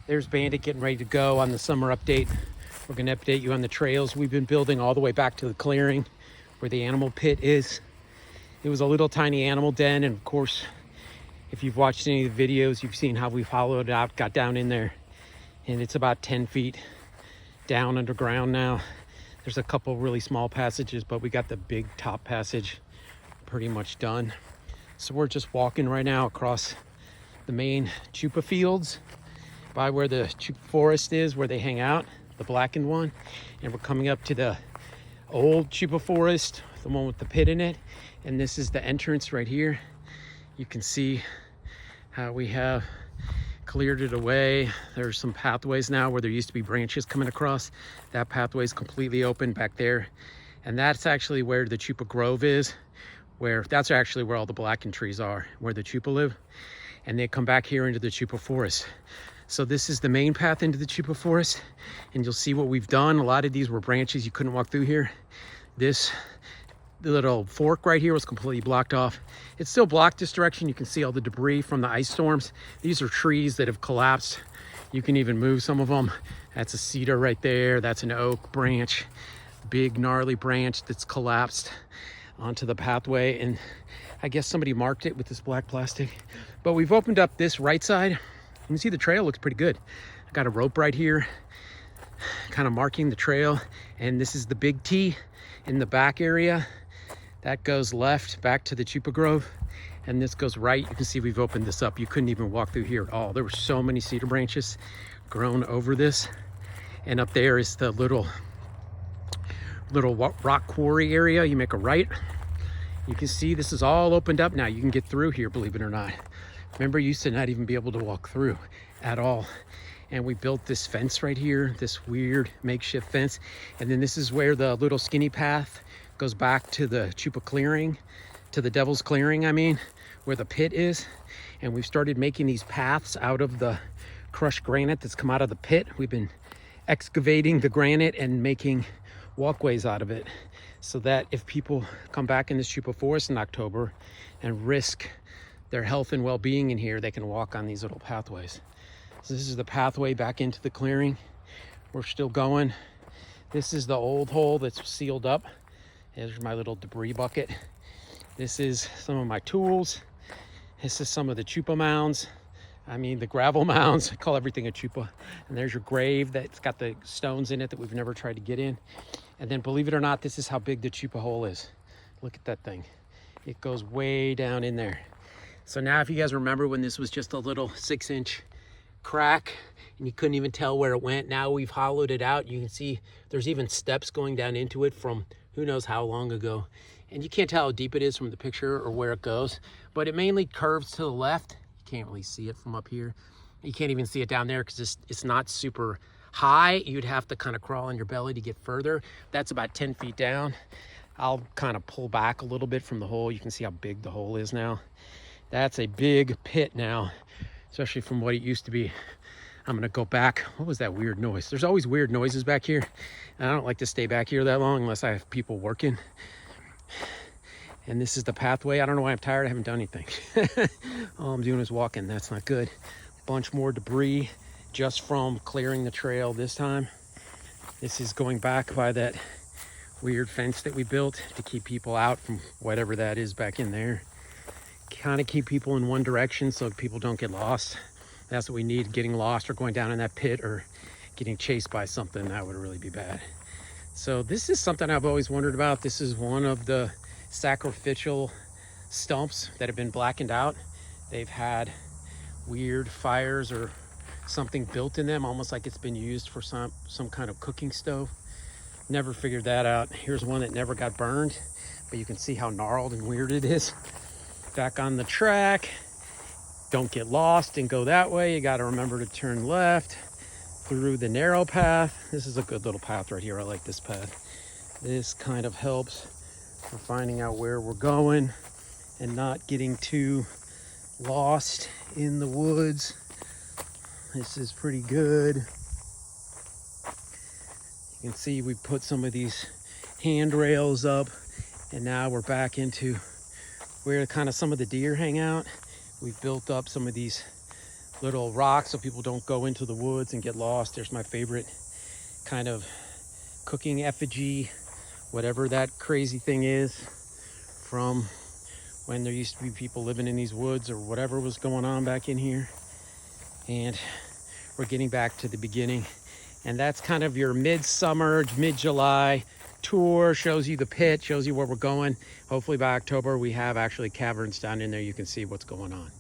There's Bandit getting ready to go on the summer update. We're going to update you on the trails we've been building all the way back to the clearing where the animal pit is. It was a little tiny animal den, and of course, if you've watched any of the videos, you've seen how we followed it out, got down in there, and it's about 10 feet down underground now. There's a couple really small passages, but we got the big top passage pretty much done. So we're just walking right now across the main Chupa fields by where the Chupa forest is, where they hang out, the blackened one. And we're coming up to the old Chupa forest, the one with the pit in it. And this is the entrance right here. You can see how we have cleared it away. There's some pathways now where there used to be branches coming across. That pathway is completely open back there. And that's actually where the Chupa Grove is, that's actually where all the blackened trees are, where the Chupa live. And they come back here into the Chupa forest. So this is the main path into the Chupa forest, and you'll see what we've done. A lot of these were branches, you couldn't walk through here. The little fork right here was completely blocked off. It's still blocked this direction. You can see all the debris from the ice storms. These are trees that have collapsed. You can even move some of them. That's a cedar right there. That's an oak branch, big gnarly branch that's collapsed onto the pathway. And I guess somebody marked it with this black plastic. But we've opened up this right side. You can see the trail looks pretty good. I got a rope right here, kind of marking the trail. And this is the big T in the back area. That goes left back to the Chupa Grove. And this goes right. You can see we've opened this up. You couldn't even walk through here at all. There were so many cedar branches grown over this. And up there is the little rock quarry area. You make a right. You can see this is all opened up now. You can get through here, believe it or not. Remember, you used to not even be able to walk through at all. And we built this fence right here, this weird makeshift fence. And then this is where the little skinny path goes back to the Chupa clearing, to the Devil's Clearing, I mean, where the pit is. And we've started making these paths out of the crushed granite that's come out of the pit. We've been excavating the granite and making walkways out of it, so that if people come back in this Chupa forest in October and risk their health and well-being in here, they can walk on these little pathways. So this is the pathway back into the clearing. We're still going. This is the old hole that's sealed up. There's my little debris bucket. This is some of my tools. This is some of the Chupa mounds. I mean, the gravel mounds. I call everything a Chupa. And there's your grave that's got the stones in it that we've never tried to get in. And then, believe it or not, this is how big the Chupa hole is. Look at that thing. It goes way down in there. So now, if you guys remember when this was just a little 6-inch crack and you couldn't even tell where it went, now we've hollowed it out. You can see there's even steps going down into it from who knows how long ago. And you can't tell how deep it is from the picture or where it goes, but it mainly curves to the left. You can't really see it from up here. You can't even see it down there because it's not super high. You'd have to kind of crawl on your belly to get further. That's about 10 feet down. I'll kind of pull back a little bit from the hole. You can see how big the hole is now. That's a big pit now, especially from what it used to be. I'm gonna go back. What was that weird noise? There's always weird noises back here. And I don't like to stay back here that long unless I have people working. And this is the pathway. I don't know why I'm tired. I haven't done anything. All I'm doing is walking. That's not good. Bunch more debris just from clearing the trail this time. This is going back by that weird fence that we built to keep people out from whatever that is back in there. Kind of keep people in one direction so people don't get lost. That's what we need. Getting lost or going down in that pit or getting chased by something, that would really be bad. So this is something I've always wondered about. This is one of the sacrificial stumps that have been blackened out. They've had weird fires or something built in them, almost like it's been used for some kind of cooking stove. Never figured that out. Here's one that never got burned, but you can see how gnarled and weird it is. Back on the track. Don't get lost and go that way. You got to remember to turn left through the narrow path. This is a good little path right here. I like this path. This kind of helps for finding out where we're going and not getting too lost in the woods. This is pretty good. You can see we put some of these handrails up, and now we're back into where kind of some of the deer hang out. We've built up some of these little rocks so people don't go into the woods and get lost. There's my favorite kind of cooking effigy, whatever that crazy thing is, from when there used to be people living in these woods or whatever was going on back in here. And we're getting back to the beginning. And that's kind of your midsummer, mid-July tour. Shows you the pit, shows you where we're going. Hopefully by October we have actually caverns down in there. You can see what's going on.